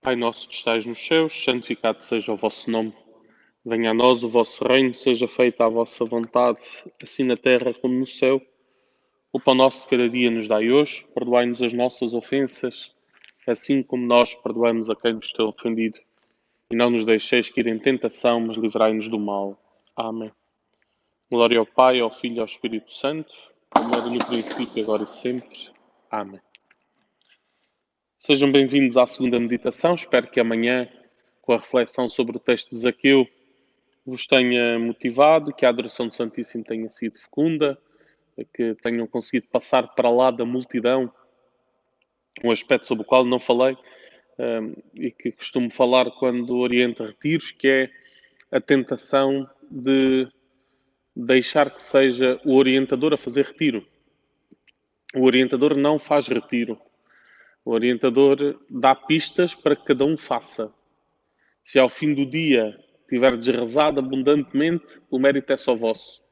Pai nosso que estais nos céus, santificado seja o vosso nome. Venha a nós o vosso reino, seja feita a vossa vontade, assim na terra como no céu. O pão nosso de cada dia nos dai hoje, perdoai-nos as nossas ofensas, assim como nós perdoamos a quem nos tem ofendido. E não nos deixeis cair em tentação, mas livrai-nos do mal. Amém. Glória ao Pai, ao Filho e ao Espírito Santo, como era no princípio, agora e sempre. Amém. Sejam bem-vindos à segunda meditação. Espero que amanhã, com a reflexão sobre o texto de Zaqueu, vos tenha motivado, que a adoração do Santíssimo tenha sido fecunda, que tenham conseguido passar para lá da multidão, um aspecto sobre o qual não falei, e que costumo falar quando oriento retiros, que é a tentação de deixar que seja o orientador a fazer retiro. O orientador não faz retiro. O orientador dá pistas para que cada um faça. Se ao fim do dia tiverdes rezado abundantemente, o mérito é só vosso.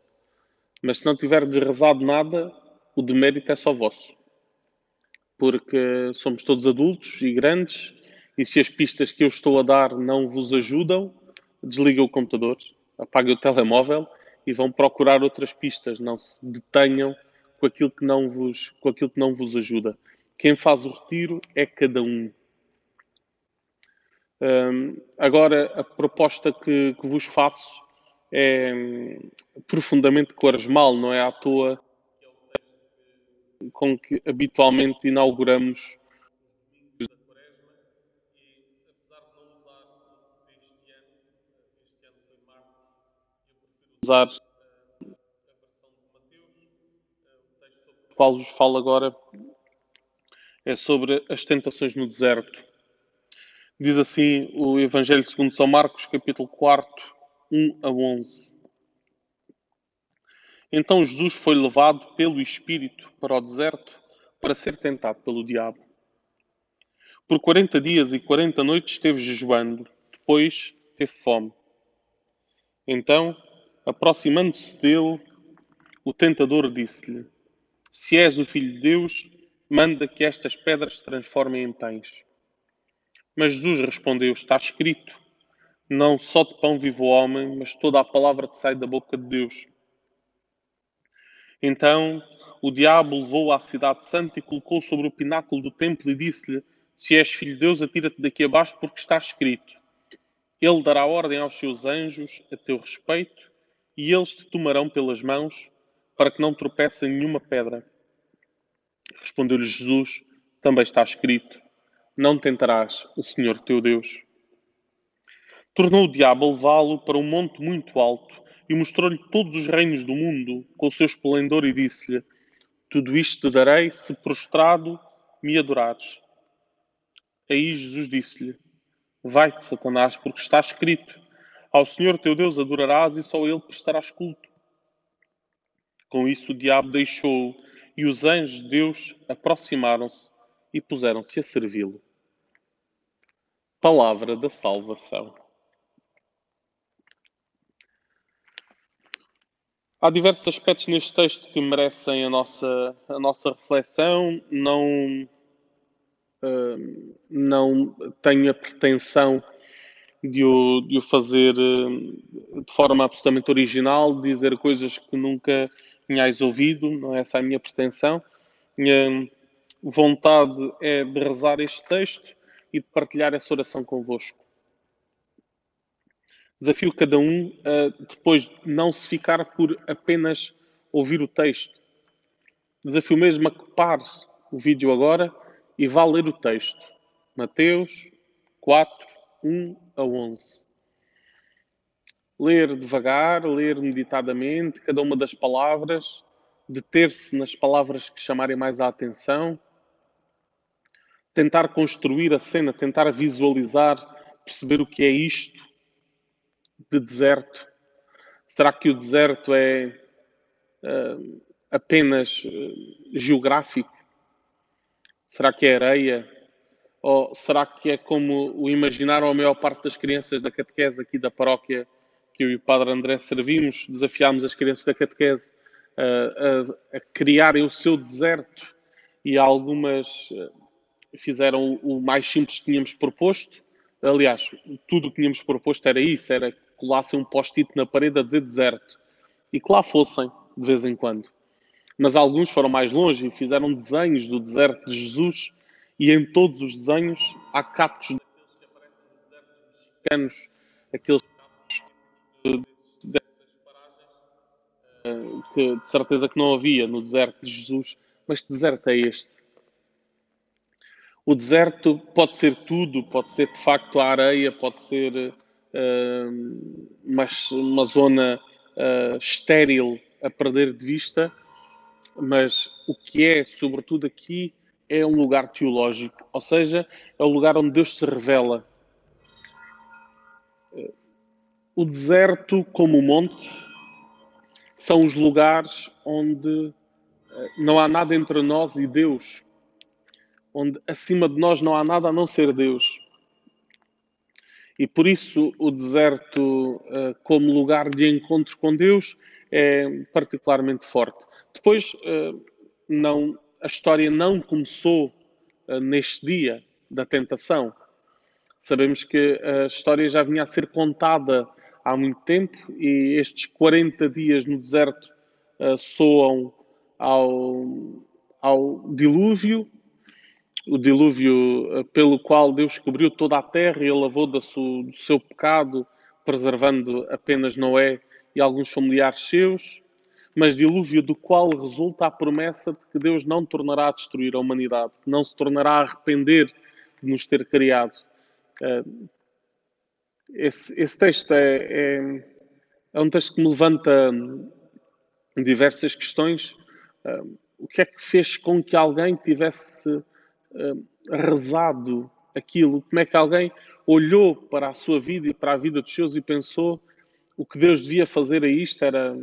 Mas se não tiverdes rezado nada, o demérito é só vosso. Porque somos todos adultos e grandes, e se as pistas que eu estou a dar não vos ajudam, desliguem o computador, apaguem o telemóvel e vão procurar outras pistas. Não se detenham com aquilo que não vos ajuda. Quem faz o retiro é cada um. Agora, a proposta que vos faço é profundamente quaresmal, não é à toa com que habitualmente inauguramos os domingos da Quaresma e, apesar de não usar este ano foi Marcos, eu prefiro usar a versão de Mateus. O texto sobre o qual vos falo agora é sobre as tentações no deserto. Diz assim o Evangelho segundo São Marcos, capítulo 4, 1 a 11. Então Jesus foi levado pelo Espírito para o deserto para ser tentado pelo diabo. Por 40 dias e 40 noites esteve jejuando, depois teve fome. Então, aproximando-se dele, o tentador disse-lhe: Se és o Filho de Deus, manda que estas pedras se transformem em pães. Mas Jesus respondeu: Está escrito, não só de pão vive o homem, mas toda a palavra que sai da boca de Deus. Então o diabo levou-o à cidade santa e colocou sobre o pináculo do templo e disse-lhe: Se és filho de Deus, atira-te daqui abaixo, porque está escrito: Ele dará ordem aos seus anjos a teu respeito, e eles te tomarão pelas mãos, para que não tropeces em nenhuma pedra. Respondeu-lhe Jesus: Também está escrito: Não tentarás o Senhor teu Deus. Tornou o diabo a levá-lo para um monte muito alto e mostrou-lhe todos os reinos do mundo com o seu esplendor e disse-lhe: Tudo isto te darei se prostrado me adorares. Aí Jesus disse-lhe: Vai-te, Satanás, porque está escrito: Ao Senhor teu Deus adorarás e só a ele prestarás culto. Com isso o diabo deixou-o e os anjos de Deus aproximaram-se e puseram-se a servi-lo. Palavra da salvação. Há diversos aspectos neste texto que merecem a nossa reflexão. Não tenho a pretensão de o fazer de forma absolutamente original, dizer coisas que nunca tinhais ouvido, não é essa a minha pretensão. Minha vontade é de rezar este texto e de partilhar essa oração convosco. Desafio cada um a depois não se ficar por apenas ouvir o texto. Desafio mesmo a que pare o vídeo agora e vá ler o texto. Mateus 4, 1 a 11. Ler devagar, ler meditadamente cada uma das palavras, deter-se nas palavras que chamarem mais a atenção, tentar construir a cena, tentar visualizar, perceber o que é isto de deserto. Será que o deserto é apenas geográfico? Será que é areia? Ou será que é como o imaginaram a maior parte das crianças da catequese aqui da paróquia que eu e o Padre André servimos? Desafiámos as crianças da catequese a criarem o seu deserto e algumas fizeram o mais simples que tínhamos proposto. Aliás, tudo o que tínhamos proposto era isso, era que colassem um post-it na parede a dizer deserto. E que lá fossem, de vez em quando. Mas alguns foram mais longe e fizeram desenhos do deserto de Jesus, e em todos os desenhos há captos mexicanos, aqueles dessas paragens que de certeza que não havia no deserto de Jesus. Mas que deserto é este? O deserto pode ser tudo, pode ser de facto a areia, pode ser uma zona estéril a perder de vista, mas o que é, sobretudo aqui, é um lugar teológico, ou seja, é o lugar onde Deus se revela. O deserto, como o monte, são os lugares onde não há nada entre nós e Deus, onde acima de nós não há nada a não ser Deus. E por isso o deserto, como lugar de encontro com Deus, é particularmente forte. Depois, a história não começou neste dia da tentação. Sabemos que a história já vinha a ser contada há muito tempo, e estes 40 dias no deserto soam ao dilúvio, o dilúvio pelo qual Deus cobriu toda a terra e a lavou do seu pecado, preservando apenas Noé e alguns familiares seus, mas dilúvio do qual resulta a promessa de que Deus não tornará a destruir a humanidade, que não se tornará a arrepender de nos ter criado. Esse texto é um texto que me levanta diversas questões. O que é que fez com que alguém tivesse rezado aquilo? Como é que alguém olhou para a sua vida e para a vida dos seus e pensou: o que Deus devia fazer a isto era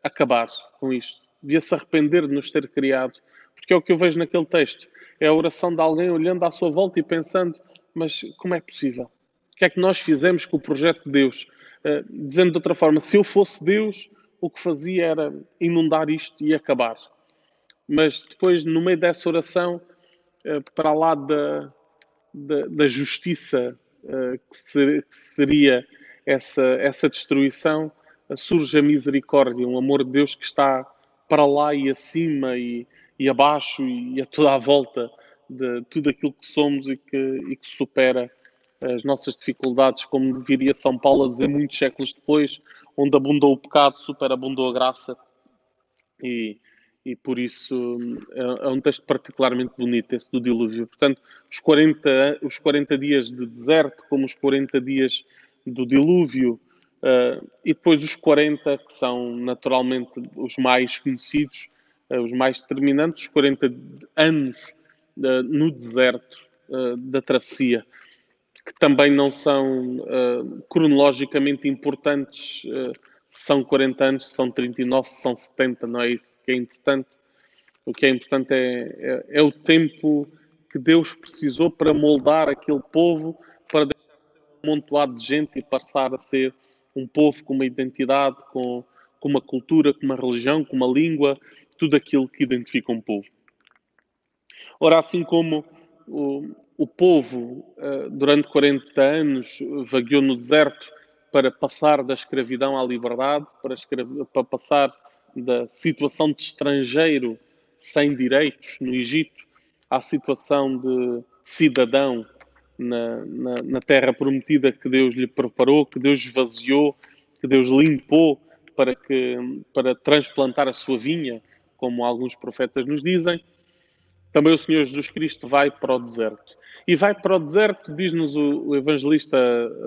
acabar com isto, devia se arrepender de nos ter criado? Porque é o que eu vejo naquele texto, é a oração de alguém olhando à sua volta e pensando: mas como é possível? O que é que nós fizemos com o projeto de Deus? Dizendo de outra forma, se eu fosse Deus, o que fazia era inundar isto e acabar. Mas depois, no meio dessa oração, para lá da justiça que seria essa destruição, surge a misericórdia, um amor de Deus que está para lá e acima e abaixo e a toda a volta de tudo aquilo que somos e que supera as nossas dificuldades, como viria São Paulo a dizer muitos séculos depois: onde abundou o pecado, superabundou a graça. E, e por isso é um texto particularmente bonito, esse do dilúvio. Portanto, os 40 dias de deserto, como os 40 dias do dilúvio, e depois os 40, que são naturalmente os mais conhecidos, os mais determinantes, os 40 anos no deserto da travessia, que também não são cronologicamente importantes, se são 40 anos, se são 39, se são 70, não é isso que é importante. O que é importante é o tempo que Deus precisou para moldar aquele povo, para deixar de ser um amontoado de gente e passar a ser um povo com uma identidade, com uma cultura, com uma religião, com uma língua, tudo aquilo que identifica um povo. Ora, assim como o povo, durante 40 anos, vagueou no deserto para passar da escravidão à liberdade, para passar da situação de estrangeiro sem direitos no Egito à situação de cidadão na terra prometida que Deus lhe preparou, que Deus esvaziou, que Deus limpou para transplantar a sua vinha, como alguns profetas nos dizem. Também o Senhor Jesus Cristo vai para o deserto. E vai para o deserto, diz-nos o evangelista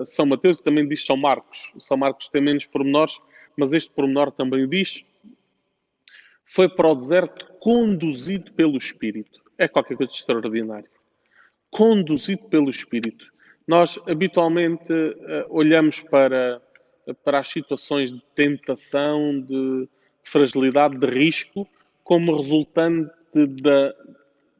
São Mateus, e também diz São Marcos. São Marcos tem menos pormenores, mas este pormenor também o diz. Foi para o deserto conduzido pelo Espírito. É qualquer coisa de extraordinário. Conduzido pelo Espírito. Nós, habitualmente, olhamos para as situações de tentação, de fragilidade, de risco, como resultante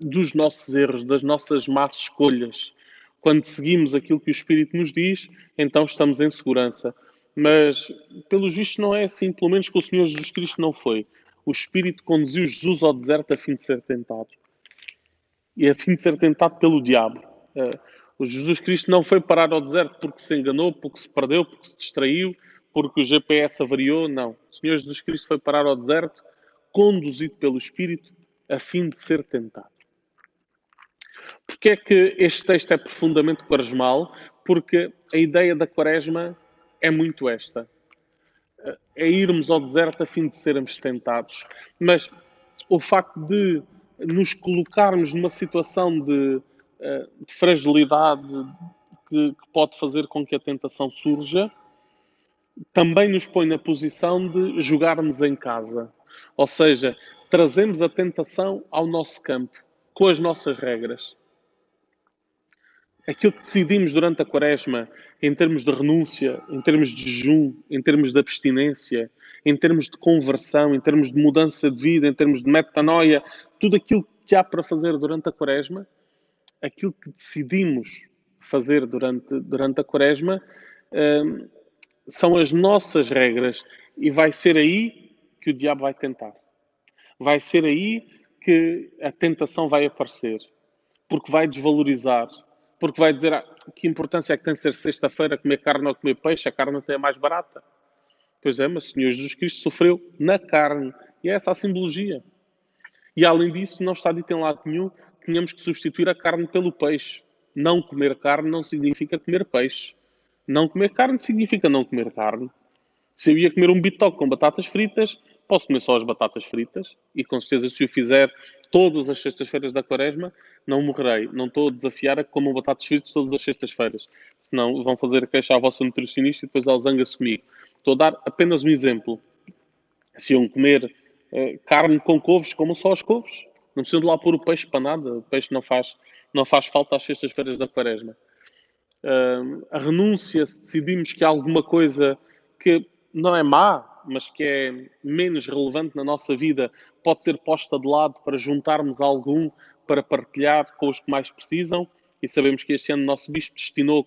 dos nossos erros, das nossas más escolhas. Quando seguimos aquilo que o Espírito nos diz, então estamos em segurança. Mas, pelos vistos, não é assim, pelo menos com o Senhor Jesus Cristo não foi. O Espírito conduziu Jesus ao deserto a fim de ser tentado. e a fim de ser tentado pelo diabo. O Jesus Cristo não foi parar ao deserto porque se enganou, porque se perdeu, porque se distraiu, porque o GPS avariou. Não. O Senhor Jesus Cristo foi parar ao deserto, conduzido pelo Espírito, a fim de ser tentado. Porquê é que este texto é profundamente quaresmal? Porque a ideia da quaresma é muito esta. É irmos ao deserto a fim de sermos tentados. Mas o facto de nos colocarmos numa situação de fragilidade que pode fazer com que a tentação surja, também nos põe na posição de jogarmos em casa. Ou seja, trazemos a tentação ao nosso campo, com as nossas regras. Aquilo que decidimos durante a quaresma, em termos de renúncia, em termos de jejum, em termos de abstinência, em termos de conversão, em termos de mudança de vida, em termos de metanoia, tudo aquilo que há para fazer durante a quaresma, aquilo que decidimos fazer durante a quaresma, são as nossas regras. E vai ser aí que o diabo vai tentar. Vai ser aí que a tentação vai aparecer. Porque vai desvalorizar. Porque vai dizer que importância é que tem ser sexta-feira comer carne ou comer peixe, a carne até é mais barata. Pois é, mas o Senhor Jesus Cristo sofreu na carne. E é essa a simbologia. E além disso, não está dito em lado nenhum que tenhamos que substituir a carne pelo peixe. Não comer carne não significa comer peixe. Não comer carne significa não comer carne. Se eu ia comer um bitoque com batatas fritas, posso comer só as batatas fritas. E com certeza, se o fizer todas as sextas-feiras da quaresma, não morrerei. Não estou a desafiar a que comam batatas fritas todas as sextas-feiras. Senão vão fazer queixa à vossa nutricionista e depois ela zanga-se comigo. Estou a dar apenas um exemplo. Se iam comer carne com couves, comam só as couves. Não precisam de lá pôr o peixe para nada. O peixe não faz falta às sextas-feiras da quaresma. A renúncia, se decidimos que há alguma coisa que não é má, mas que é menos relevante na nossa vida, pode ser posta de lado para juntarmos algum para partilhar com os que mais precisam. E sabemos que este ano o nosso bispo destinou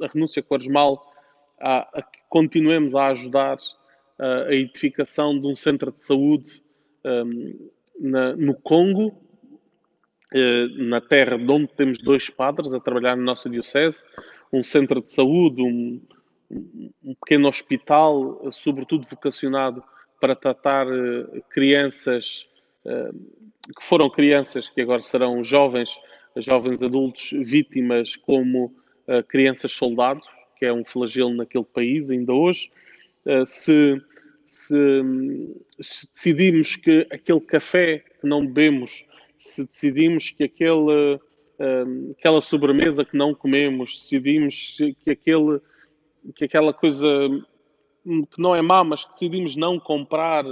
a renúncia quaresmal a que continuemos a ajudar a edificação de um centro de saúde no Congo, na terra de onde temos 2 padres a trabalhar na nossa diocese, um centro de saúde, um pequeno hospital, sobretudo vocacionado para tratar crianças que foram crianças, que agora serão jovens adultos vítimas como crianças soldados, que é um flagelo naquele país ainda hoje. Se decidimos que aquele café que não bebemos, se decidimos que aquela sobremesa que não comemos, se decidimos que aquela coisa que não é má, mas que decidimos não comprar,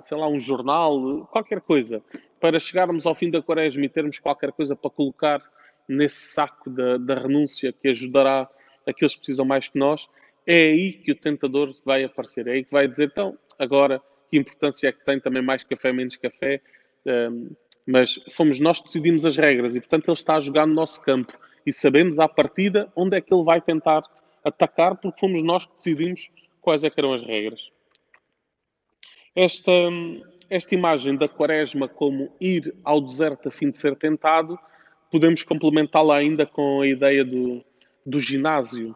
sei lá, um jornal, qualquer coisa, para chegarmos ao fim da quaresma e termos qualquer coisa para colocar nesse saco da renúncia que ajudará aqueles que precisam mais que nós, é aí que o tentador vai aparecer. É aí que vai dizer, então, agora, que importância é que tem também mais café, menos café? Mas fomos nós que decidimos as regras e, portanto, ele está a jogar no nosso campo. E sabemos à partida onde é que ele vai tentar atacar, porque fomos nós que decidimos quais é que eram as regras. Esta imagem da quaresma como ir ao deserto a fim de ser tentado, podemos complementá-la ainda com a ideia do ginásio.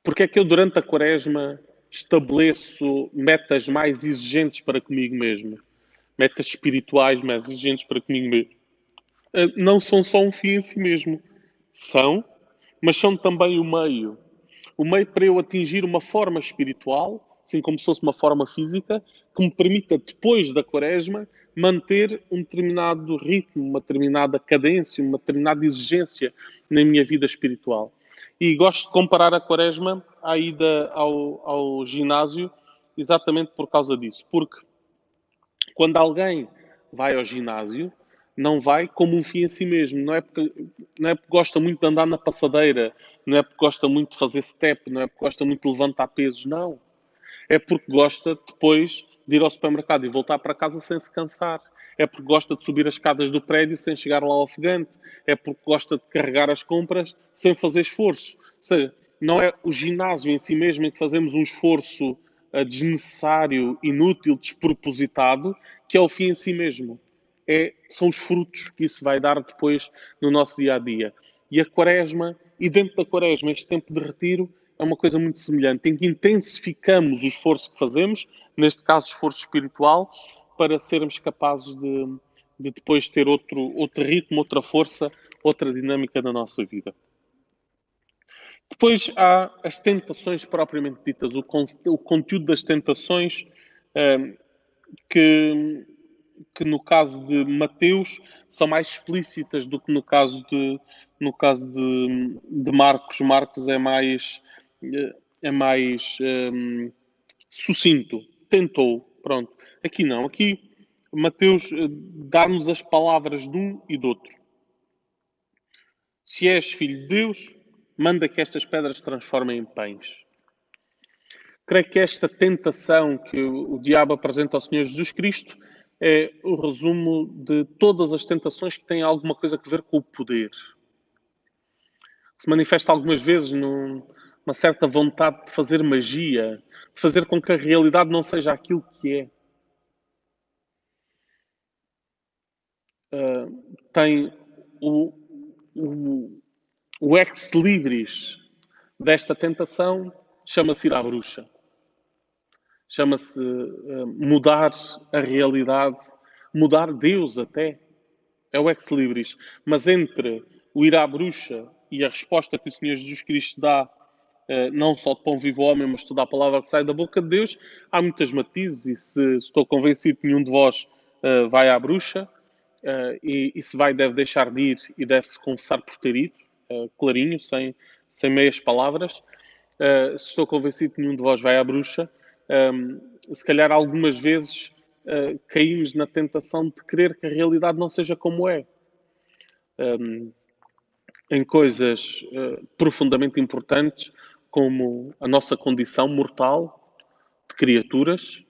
Porque é que eu, durante a quaresma, estabeleço metas mais exigentes para comigo mesmo? Metas espirituais mais exigentes para comigo mesmo? Não são só um fim em si mesmo. São, mas são também o meio. O meio para eu atingir uma forma espiritual, assim como se fosse uma forma física, que me permita, depois da quaresma, manter um determinado ritmo, uma determinada cadência, uma determinada exigência na minha vida espiritual. E gosto de comparar a quaresma à ida ao ginásio exatamente por causa disso. Porque quando alguém vai ao ginásio, não vai como um fim em si mesmo. Não é porque gosta muito de andar na passadeira, não é porque gosta muito de fazer step, não é porque gosta muito de levantar pesos, não. É porque gosta depois de ir ao supermercado e voltar para casa sem se cansar. É porque gosta de subir as escadas do prédio sem chegar lá ofegante. É porque gosta de carregar as compras sem fazer esforço. Ou seja, não é o ginásio em si mesmo em que fazemos um esforço desnecessário, inútil, despropositado, que é o fim em si mesmo. são os frutos que isso vai dar depois no nosso dia-a-dia. E a Quaresma, e dentro da Quaresma, este tempo de retiro, é uma coisa muito semelhante, em que intensificamos o esforço que fazemos, neste caso esforço espiritual, para sermos capazes de depois ter outro ritmo, outra força, outra dinâmica na nossa vida. Depois há as tentações propriamente ditas, o conteúdo das tentações, que, que no caso de Mateus são mais explícitas do que no caso de Marcos. Marcos é mais sucinto. Tentou. Pronto. Aqui não. Aqui Mateus dá-nos as palavras de um e do outro. Se és filho de Deus, manda que estas pedras se transformem em pães. Creio que esta tentação que o diabo apresenta ao Senhor Jesus Cristo é o resumo de todas as tentações que têm alguma coisa a ver com o poder. Se manifesta algumas vezes numa certa vontade de fazer magia, de fazer com que a realidade não seja aquilo que é. Tem o ex-libris desta tentação, chama-se ir à bruxa. Chama-se mudar a realidade, mudar Deus até. É o ex-libris. Mas entre o ir à bruxa e a resposta que o Senhor Jesus Cristo dá, não só de pão vivo ao homem, mas toda a palavra que sai da boca de Deus, há muitas matizes, e se estou convencido que nenhum de vós vai à bruxa, e se vai, deve deixar de ir e deve-se confessar por ter ido, clarinho, sem meias palavras. Se estou convencido que nenhum de vós vai à bruxa, se calhar algumas vezes caímos na tentação de querer que a realidade não seja como é. Em coisas profundamente importantes, como a nossa condição mortal de criaturas,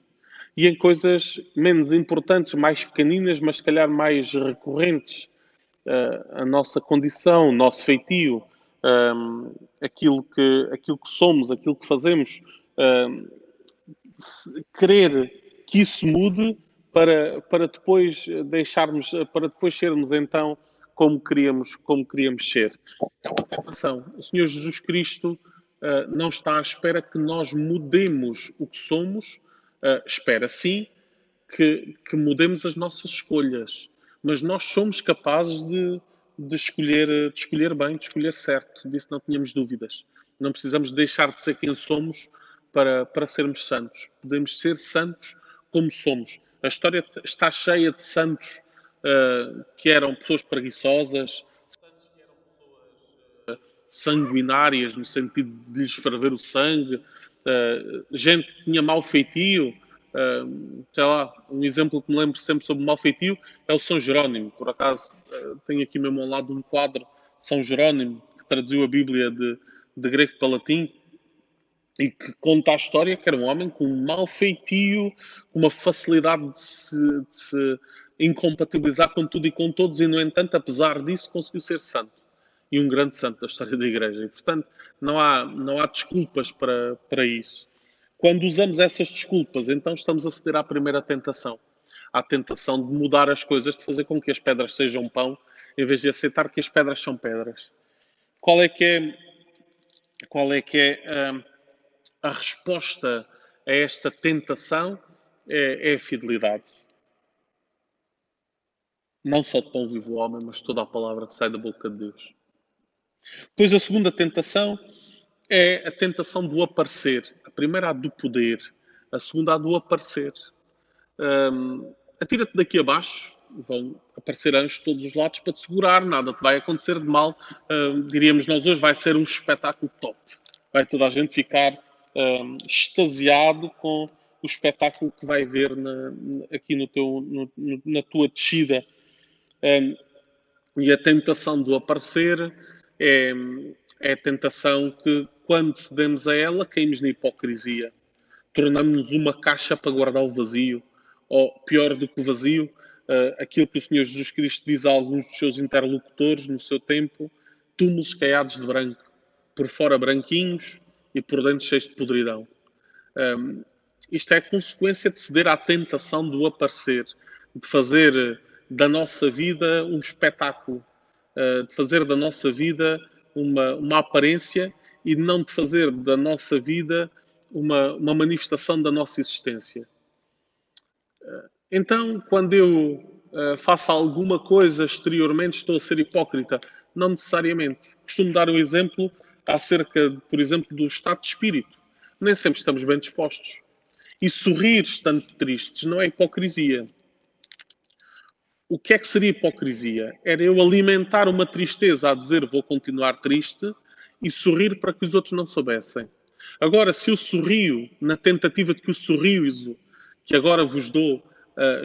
e em coisas menos importantes, mais pequeninas, mas se calhar mais recorrentes, a nossa condição, o nosso feitio, aquilo que somos, aquilo que fazemos, querer que isso mude para depois para depois sermos então como queríamos ser. É uma tentação. O Senhor Jesus Cristo não está à espera que nós mudemos o que somos, espera sim que mudemos as nossas escolhas, mas nós somos capazes de escolher bem, de escolher certo, disso não tínhamos dúvidas. Não precisamos deixar de ser quem somos para sermos santos. Podemos ser santos como somos. A história está cheia de santos que eram pessoas preguiçosas, santos que eram pessoas sanguinárias, no sentido de lhes ferver o sangue, gente que tinha mau feitio. Sei lá, um exemplo que me lembro sempre sobre mau feitio é o São Jerónimo. Por acaso, tenho aqui mesmo ao lado um quadro, São Jerónimo, que traduziu a Bíblia de grego para latim, e que conta a história que era um homem com um mau feitio, com uma facilidade de se incompatibilizar com tudo e com todos, e, no entanto, apesar disso, conseguiu ser santo. E um grande santo da história da Igreja. E, portanto, não há desculpas para isso. Quando usamos essas desculpas, então estamos a ceder à primeira tentação. À tentação de mudar as coisas, de fazer com que as pedras sejam pão, em vez de aceitar que as pedras são pedras. Qual é que é a resposta a esta tentação? É a fidelidade. Não só de pão vivo o homem, mas toda a palavra que sai da boca de Deus. Depois a segunda tentação é a tentação do aparecer. A primeira, a do poder. A segunda, a do aparecer. Atira-te daqui abaixo, vão aparecer anjos de todos os lados para te segurar, nada te vai acontecer de mal. Diríamos nós hoje, vai ser um espetáculo top. Vai toda a gente ficar extasiado com o espetáculo que vai ver aqui na tua descida. E a tentação do aparecer é a tentação que, quando cedemos a ela, caímos na hipocrisia. Tornamos-nos uma caixa para guardar o vazio. Ou, pior do que o vazio, aquilo que o Senhor Jesus Cristo diz a alguns dos seus interlocutores no seu tempo: túmulos caiados de branco, por fora branquinhos e por dentro cheios de podridão. Isto é a consequência de ceder à tentação do aparecer, de fazer da nossa vida um espetáculo, de fazer da nossa vida uma aparência e não de fazer da nossa vida uma manifestação da nossa existência. Então, quando eu faço alguma coisa exteriormente, estou a ser hipócrita? Não necessariamente. Costumo dar um exemplo acerca, por exemplo, do estado de espírito. Nem sempre estamos bem dispostos. E sorrir estando tristes não é hipocrisia. O que é que seria hipocrisia? Era eu alimentar uma tristeza a dizer vou continuar triste e sorrir para que os outros não soubessem. Agora, se eu sorrio na tentativa de que o sorriso que agora vos dou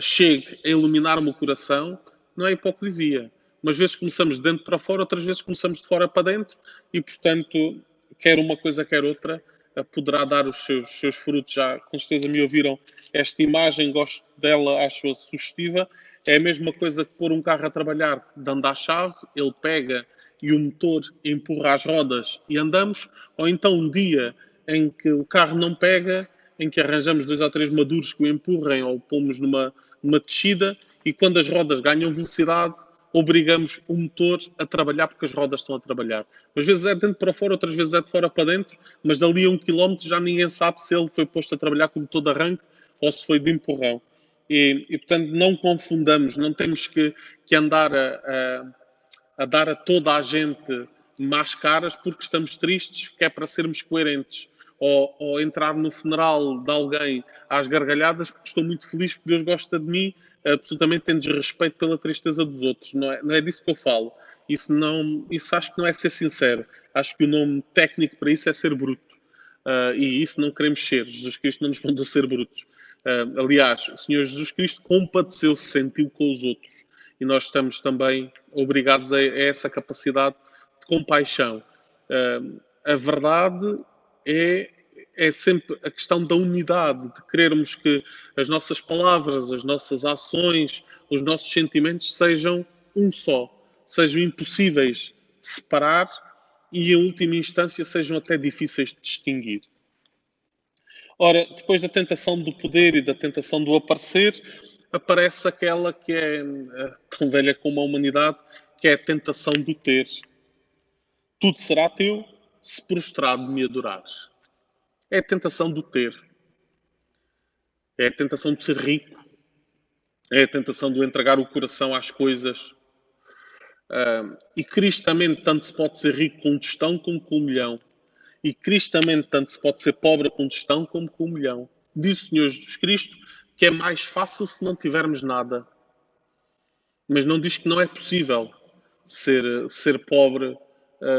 chegue a iluminar o meu coração, não é hipocrisia. Umas vezes começamos de dentro para fora, outras vezes começamos de fora para dentro e, portanto, quer uma coisa, quer outra, poderá dar os seus frutos. Já com certeza me ouviram esta imagem, gosto dela, acho-a sugestiva. É a mesma coisa que pôr um carro a trabalhar, dando à chave, ele pega e o motor empurra as rodas e andamos, ou então um dia em que o carro não pega, em que arranjamos 2 ou 3 maduros que o empurrem ou pomos numa descida e quando as rodas ganham velocidade, obrigamos o motor a trabalhar porque as rodas estão a trabalhar. Às vezes é de dentro para fora, outras vezes é de fora para dentro, mas dali a 1 quilómetro já ninguém sabe se ele foi posto a trabalhar com o motor de arranque ou se foi de empurrão. Portanto, não confundamos, não temos que andar a dar a toda a gente más caras porque estamos tristes, que é para sermos coerentes. Ou entrar no funeral de alguém às gargalhadas porque estou muito feliz porque Deus gosta de mim, absolutamente tem desrespeito pela tristeza dos outros. Não é disso que eu falo. Isso acho que não é ser sincero. Acho que o nome técnico para isso é ser bruto. E isso não queremos ser. Jesus Cristo não nos mandou ser brutos. Aliás, o Senhor Jesus Cristo compadeceu-se, sentiu com os outros. E nós estamos também obrigados a essa capacidade de compaixão. A verdade é sempre a questão da unidade, de querermos que as nossas palavras, as nossas ações, os nossos sentimentos sejam um só, sejam impossíveis de separar e, em última instância, sejam até difíceis de distinguir. Ora, depois da tentação do poder e da tentação do aparecer, aparece aquela que é tão velha como a humanidade, que é a tentação do ter. Tudo será teu se prostrado me adorares. É a tentação do ter. É a tentação de ser rico. É a tentação de entregar o coração às coisas. E cristamente, tanto se pode ser rico com um tostão como com 1 milhão. E cristamente, tanto se pode ser pobre com um tostão como com 1 milhão. Diz o Senhor Jesus Cristo que é mais fácil se não tivermos nada. Mas não diz que não é possível ser pobre,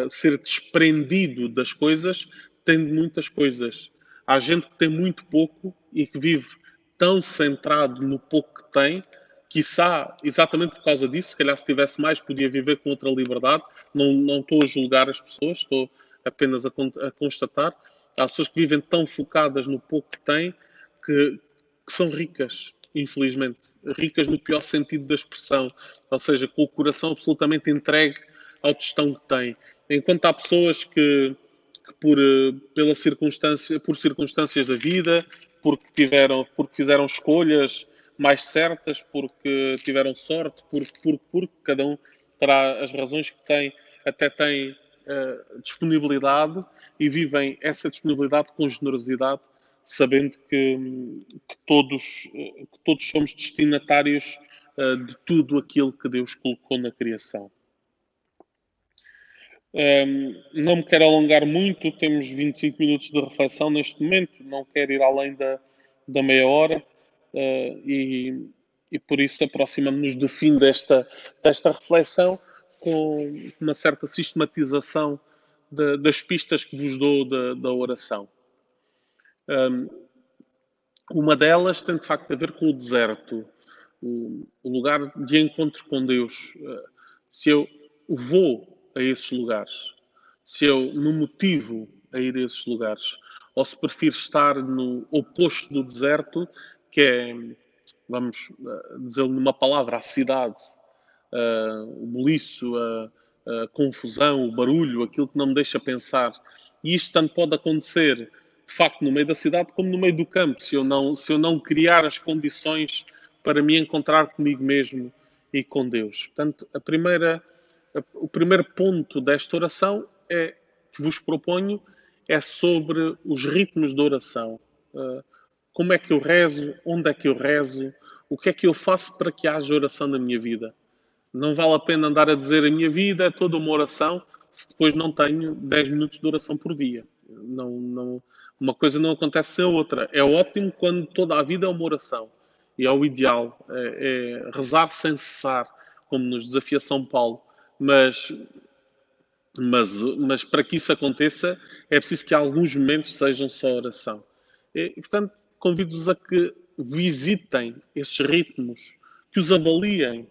ser desprendido das coisas, tendo muitas coisas. Há gente que tem muito pouco e que vive tão centrado no pouco que tem, quiçá, exatamente por causa disso, se calhar se tivesse mais podia viver com outra liberdade. Não estou a julgar as pessoas, estou apenas a constatar. Há pessoas que vivem tão focadas no pouco que têm que são ricas, infelizmente. Ricas no pior sentido da expressão. Ou seja, com o coração absolutamente entregue ao tostão que têm. Enquanto há pessoas que por circunstâncias da vida, porque fizeram escolhas mais certas, porque tiveram sorte, porque cada um terá as razões que tem, até tem disponibilidade e vivem essa disponibilidade com generosidade, sabendo que todos somos destinatários de tudo aquilo que Deus colocou na criação. Não me quero alongar muito, temos 25 minutos de reflexão neste momento, não quero ir além da meia hora e por isso aproximamos-nos do fim desta reflexão com uma certa sistematização das pistas que vos dou da oração. Uma delas tem de facto a ver com o deserto, o lugar de encontro com Deus. Se eu vou a esses lugares, se eu me motivo a ir a esses lugares, ou se prefiro estar no oposto do deserto, que é, vamos dizer numa palavra, a cidade, o buliço, a confusão, o barulho, aquilo que não me deixa pensar. E isto tanto pode acontecer, de facto, no meio da cidade como no meio do campo, se eu não criar as condições para me encontrar comigo mesmo e com Deus. Portanto, o primeiro ponto desta oração que vos proponho é sobre os ritmos de oração. Como é que eu rezo? Onde é que eu rezo? O que é que eu faço para que haja oração na minha vida? Não vale a pena andar a dizer a minha vida é toda uma oração se depois não tenho 10 minutos de oração por dia. Uma coisa não acontece sem a outra. É ótimo quando toda a vida é uma oração. E é o ideal. É rezar sem cessar, como nos desafia São Paulo. Mas, mas para que isso aconteça, é preciso que alguns momentos sejam só oração. Portanto, convido-vos a que visitem esses ritmos, que os avaliem,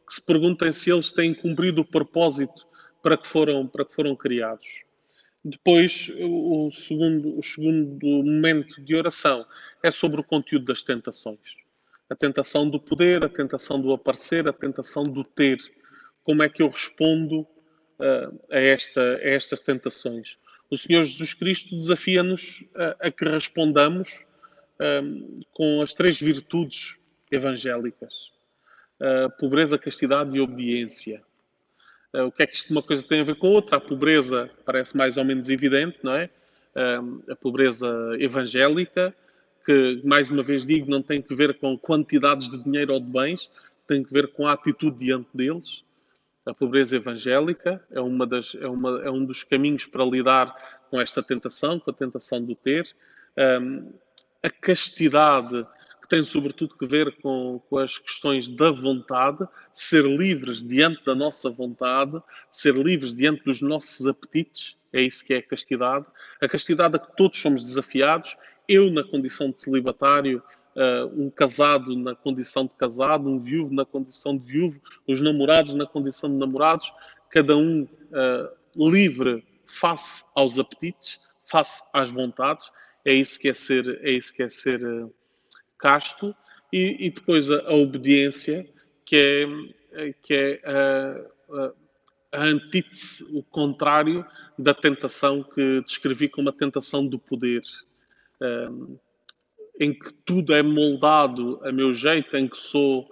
que se perguntem se eles têm cumprido o propósito para que foram criados. Depois, o segundo momento de oração é sobre o conteúdo das tentações. A tentação do poder, a tentação do aparecer, a tentação do ter. Como é que eu respondo a estas tentações? O Senhor Jesus Cristo desafia-nos a que respondamos com as três virtudes evangélicas: pobreza, castidade e obediência. O que é que isto uma coisa tem a ver com a outra? A pobreza parece mais ou menos evidente, não é? A pobreza evangélica, que, mais uma vez digo, não tem que ver com quantidades de dinheiro ou de bens, tem que ver com a atitude diante deles. A pobreza evangélica é um dos caminhos para lidar com esta tentação, com a tentação do ter. A castidade, que tem sobretudo que ver com as questões da vontade, ser livres diante da nossa vontade, ser livres diante dos nossos apetites, é isso que é a castidade. A castidade a que todos somos desafiados, eu na condição de celibatário, um casado na condição de casado, um viúvo na condição de viúvo, os namorados na condição de namorados, cada um livre face aos apetites, face às vontades. É isso que é ser casto. E depois a obediência, que é a antítese, o contrário da tentação que descrevi como a tentação do poder, em que tudo é moldado a meu jeito, em que sou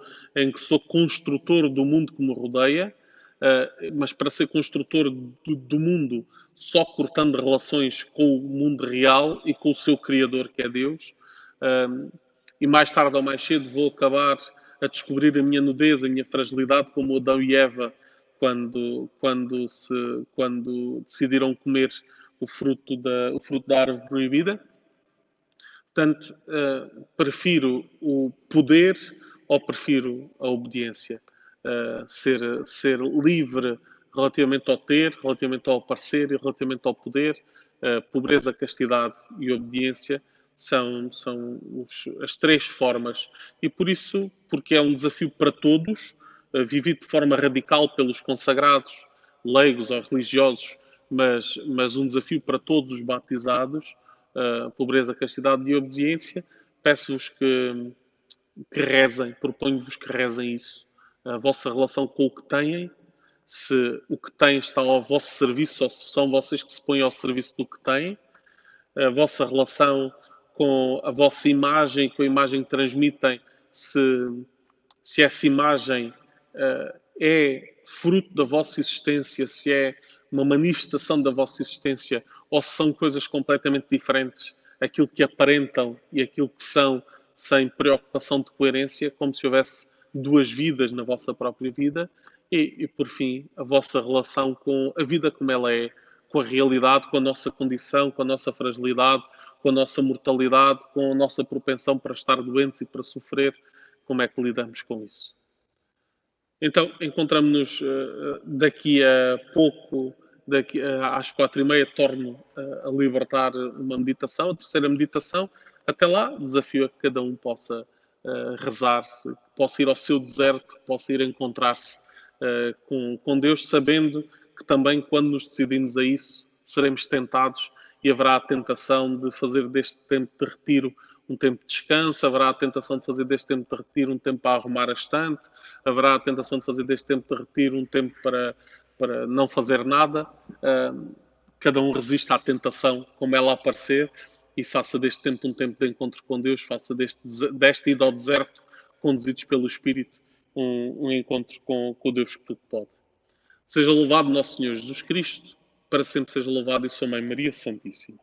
construtor do mundo que me rodeia, mas para ser construtor do mundo só cortando relações com o mundo real e com o seu Criador, que é Deus. E mais tarde ou mais cedo vou acabar a descobrir a minha nudez, a minha fragilidade, como Adão e Eva, quando decidiram comer o fruto da árvore proibida. Portanto, prefiro o poder ou prefiro a obediência? Ser livre relativamente ao ter, relativamente ao aparecer e relativamente ao poder. Pobreza, castidade e obediência são as três formas. E por isso, porque é um desafio para todos, vivido de forma radical pelos consagrados, leigos ou religiosos, mas um desafio para todos os batizados, pobreza, castidade e obediência. Peço-vos que rezem, proponho-vos que rezem isso. A vossa relação com o que têm, se o que têm está ao vosso serviço ou se são vocês que se põem ao serviço do que têm, a vossa relação com a vossa imagem, com a imagem que transmitem, se essa imagem é fruto da vossa existência, se é uma manifestação da vossa existência ou se são coisas completamente diferentes, aquilo que aparentam e aquilo que são, sem preocupação de coerência, como se houvesse duas vidas na vossa própria vida. E por fim, a vossa relação com a vida como ela é, com a realidade, com a nossa condição, com a nossa fragilidade, com a nossa mortalidade, com a nossa propensão para estar doentes e para sofrer. Como é que lidamos com isso? Então, encontramos-nos daqui a pouco, às 4h30, torno a libertar uma meditação, a terceira meditação. Até lá, desafio a que cada um possa rezar, que possa ir ao seu deserto, que possa ir encontrar-se com Deus, sabendo que também, quando nos decidimos a isso, seremos tentados e haverá a tentação de fazer deste tempo de retiro um tempo de descanso, haverá a tentação de fazer deste tempo de retiro um tempo para arrumar a estante, haverá a tentação de fazer deste tempo de retiro um tempo para não fazer nada. Cada um resiste à tentação como ela aparecer e faça deste tempo um tempo de encontro com Deus, faça desta ida ao deserto conduzidos pelo Espírito um encontro com o Deus que tudo pode. Seja louvado nosso Senhor Jesus Cristo, para sempre seja louvado e Sua Mãe Maria Santíssima.